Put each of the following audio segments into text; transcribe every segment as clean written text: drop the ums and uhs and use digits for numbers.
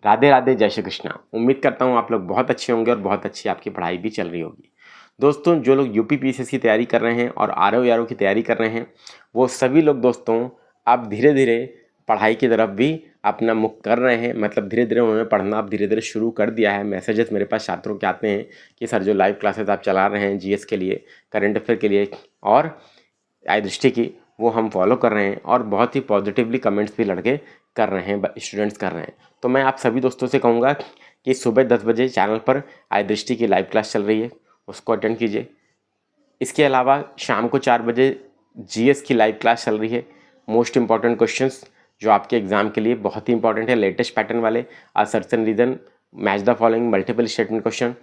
राधे राधे, जय श्री कृष्णा। उम्मीद करता हूँ आप लोग बहुत अच्छे होंगे और बहुत अच्छी आपकी पढ़ाई भी चल रही होगी। दोस्तों, जो लोग यूपी पीसीएस की तैयारी कर रहे हैं और आरओ की तैयारी कर रहे हैं, वो सभी लोग दोस्तों अब धीरे धीरे पढ़ाई की तरफ भी अपना मुख कर रहे हैं। मतलब धीरे धीरे उन्होंने पढ़ना अब धीरे धीरे शुरू कर दिया है। मैसेजेस मेरे पास छात्रों के आते हैं कि सर जो लाइव क्लासेस आप चला रहे हैं जीएस के लिए, करंट अफेयर के लिए और आई दृष्टि की, वो हम फॉलो कर रहे हैं और बहुत ही पॉजिटिवली कमेंट्स भी लड़के कर रहे हैं, स्टूडेंट्स कर रहे हैं। तो मैं आप सभी दोस्तों से कहूँगा कि सुबह 10 बजे चैनल पर आई दृष्टि की लाइव क्लास चल रही है, उसको अटेंड कीजिए। इसके अलावा शाम को 4 बजे जीएस की लाइव क्लास चल रही है। मोस्ट इंपॉर्टेंट क्वेश्चंस जो आपके एग्जाम के लिए बहुत ही इंपॉर्टेंट है, लेटेस्ट पैटर्न वाले, assertion reason, match the following, multiple statement question.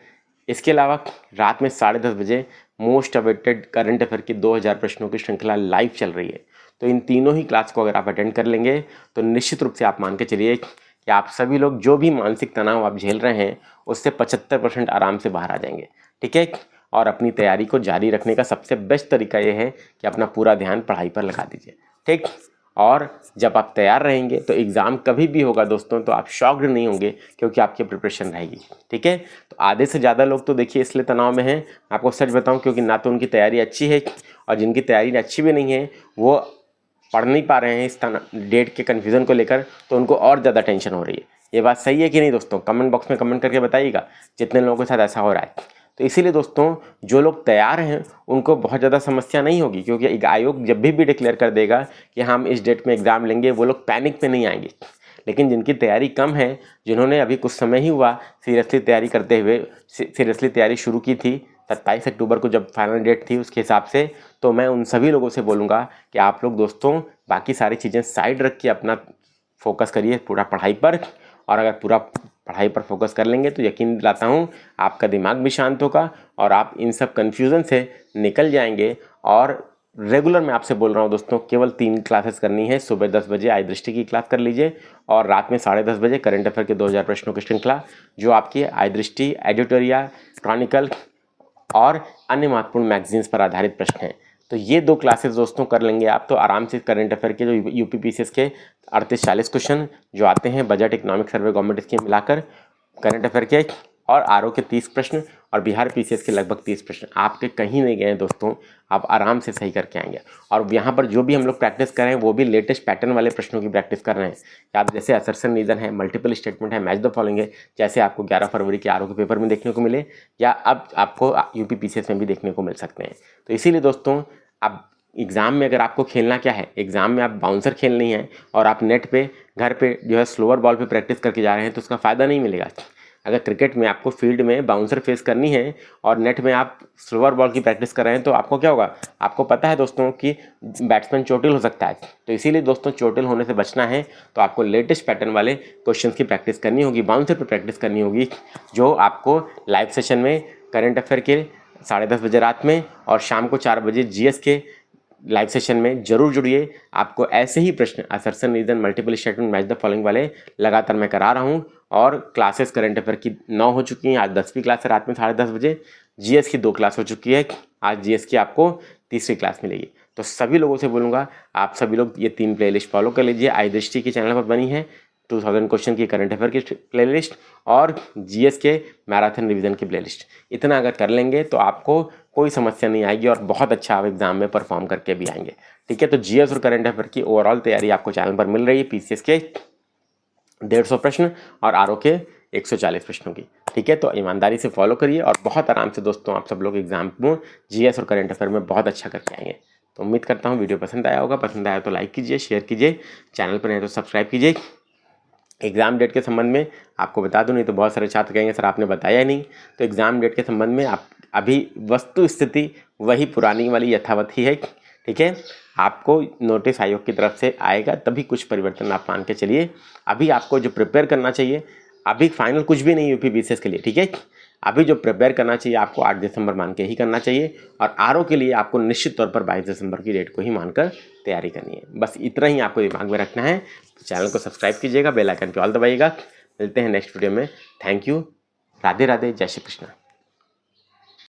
इसके अलावा रात में 10:30 बजे मोस्ट अवेटेड करंट अफेयर की 2000 प्रश्नों की श्रृंखला लाइव चल रही है। तो इन तीनों ही क्लास को अगर आप अटेंड कर लेंगे तो निश्चित रूप से आप मान के चलिए कि आप सभी लोग जो भी मानसिक तनाव आप झेल रहे हैं उससे 75% आराम से बाहर आ जाएंगे। ठीक है, और अपनी तैयारी को जारी रखने का सबसे बेस्ट तरीका ये है कि अपना पूरा ध्यान पढ़ाई पर लगा दीजिए। ठीक, और जब आप तैयार रहेंगे तो एग्ज़ाम कभी भी होगा दोस्तों तो आप शॉक्ड नहीं होंगे, क्योंकि आपकी प्रिपरेशन रहेगी। ठीक है, तो आधे से ज़्यादा लोग तो देखिए इसलिए तनाव में हैं, आपको सच बताऊं, क्योंकि ना तो उनकी तैयारी अच्छी है और जिनकी तैयारी अच्छी भी नहीं है वो पढ़ नहीं पा रहे हैं इस डेट के कन्फ्यूज़न को लेकर, तो उनको और ज़्यादा टेंशन हो रही है। ये बात सही है कि नहीं दोस्तों? कमेंट बॉक्स में कमेंट करके बताइएगा जितने लोगों के साथ ऐसा हो रहा है। तो इसीलिए दोस्तों जो लोग तैयार हैं उनको बहुत ज़्यादा समस्या नहीं होगी, क्योंकि आयोग जब भी डिक्लेयर कर देगा कि हम इस डेट में एग्ज़ाम लेंगे, वो लोग पैनिक में नहीं आएंगे। लेकिन जिनकी तैयारी कम है, जिन्होंने अभी कुछ समय ही हुआ सीरियसली तैयारी करते हुए, सीरियसली तैयारी शुरू की थी 27 अक्टूबर को जब फाइनल डेट थी उसके हिसाब से, तो मैं उन सभी लोगों से बोलूँगा कि आप लोग दोस्तों बाकी सारी चीज़ें साइड रख के अपना फोकस करिए पूरा पढ़ाई पर। और अगर पूरा पढ़ाई पर फोकस कर लेंगे तो यकीन दिलाता हूँ आपका दिमाग भी शांत होगा और आप इन सब कन्फ्यूज़न से निकल जाएंगे। और रेगुलर मैं आपसे बोल रहा हूँ दोस्तों, केवल 3 क्लासेस करनी है। सुबह 10 बजे आई दृष्टि की क्लास कर लीजिए और रात में 10:30 बजे करंट अफेयर के 2000 प्रश्नों की श्रृंखला, जो आपकी आई दृष्टि, एडिटोरिया, क्रॉनिकल और अन्य महत्वपूर्ण मैगजीन्स पर आधारित प्रश्न हैं। तो ये 2 क्लासेस दोस्तों कर लेंगे आप तो आराम से करंट अफेयर के जो यूपी पीसीएस के 38-40 क्वेश्चन जो आते हैं, budget, economic survey, government scheme मिलाकर, करंट अफेयर के और आरओ के 30 प्रश्न और बिहार पीसीएस के लगभग 30 प्रश्न आपके कहीं नहीं गए दोस्तों, आप आराम से सही करके आएंगे। और यहाँ पर जो भी हम लोग प्रैक्टिस कर रहे हैं वो भी लेटेस्ट पैटर्न वाले प्रश्नों की प्रैक्टिस कर रहे हैं। आप जैसे असर्शन रीजन है, मल्टीपल स्टेटमेंट है, मैच द फॉलोइंग है, जैसे आपको 11 फरवरी के आरओ के पेपर में देखने को मिले या अब आपको यूपी पीसीएस में भी देखने को मिल सकते हैं। तो इसीलिए दोस्तों अब एग्ज़ाम में अगर आपको खेलना क्या है, एग्ज़ाम में आप बाउंसर खेल नहीं है और आप नेट पे घर पे जो है स्लोअर बॉल पे प्रैक्टिस करके जा रहे हैं तो उसका फ़ायदा नहीं मिलेगा। अगर क्रिकेट में आपको फील्ड में बाउंसर फेस करनी है और नेट में आप स्लोअर बॉल की प्रैक्टिस कर रहे हैं तो आपको क्या होगा? आपको पता है दोस्तों कि बैट्समैन चोटिल हो सकता है। तो इसीलिए दोस्तों चोटिल होने से बचना है तो आपको लेटेस्ट पैटर्न वाले क्वेश्चन की प्रैक्टिस करनी होगी, बाउंसर पर प्रैक्टिस करनी होगी, जो आपको लाइव सेशन में करंट अफेयर के 10:30 बजे रात में और शाम को 4 बजे जीएस के लाइव सेशन में जरूर जुड़िए। आपको ऐसे ही प्रश्न assertion reason, multiple statement, match the following वाले लगातार मैं करा रहा हूँ और क्लासेस करंट अफेयर की 9 हो चुकी हैं। आज 10वीं क्लास है रात में 10:30 बजे। जीएस की 2 क्लास हो चुकी है, आज जीएस की आपको तीसरी क्लास मिलेगी। तो सभी लोगों से बोलूँगा आप सभी लोग ये 3 प्लेलिस्ट फॉलो कर लीजिए। आई दृष्टि के चैनल पर बनी है 2000 क्वेश्चन की करंट अफेयर की प्लेलिस्ट और जीएस के मैराथन रिवीजन की प्लेलिस्ट। इतना अगर कर लेंगे तो आपको कोई समस्या नहीं आएगी और बहुत अच्छा आप एग्जाम में परफॉर्म करके भी आएंगे। ठीक है, तो जीएस और करंट अफेयर की ओवरऑल तैयारी आपको चैनल पर मिल रही है, पीसीएस के 150 प्रश्न और आरओ के 140 प्रश्नों की। ठीक है, तो ईमानदारी से फॉलो करिए और बहुत आराम से दोस्तों आप सब लोग एग्जाम में जीएस और करंट अफेयर में बहुत अच्छा करके आएंगे। तो उम्मीद करता हूँ वीडियो पसंद आया होगा। पसंद आया तो लाइक कीजिए, शेयर कीजिए, चैनल पर नहीं तो सब्सक्राइब कीजिए। एग्ज़ाम डेट के संबंध में आपको बता दूं, नहीं तो बहुत सारे छात्र कहेंगे सर आपने बताया नहीं। तो एग्ज़ाम डेट के संबंध में आप अभी वस्तु स्थिति वही पुरानी वाली यथावत ही है। ठीक है, आपको नोटिस आयोग की तरफ से आएगा तभी कुछ परिवर्तन आप मान के चलिए। अभी आपको जो प्रिपेयर करना चाहिए, अभी फाइनल कुछ भी नहीं यूपी बीसीएस के लिए। ठीक है, अभी जो प्रिपेयर करना चाहिए आपको 8 दिसंबर मान के ही करना चाहिए और आरओ के लिए आपको निश्चित तौर पर 22 दिसंबर की डेट को ही मानकर तैयारी करनी है। बस इतना ही आपको दिमाग में रखना है। चैनल को सब्सक्राइब कीजिएगा, बेल आइकन पे ऑल दबाइएगा। मिलते हैं नेक्स्ट वीडियो में। Thank you. राधे राधे, जय श्री कृष्ण।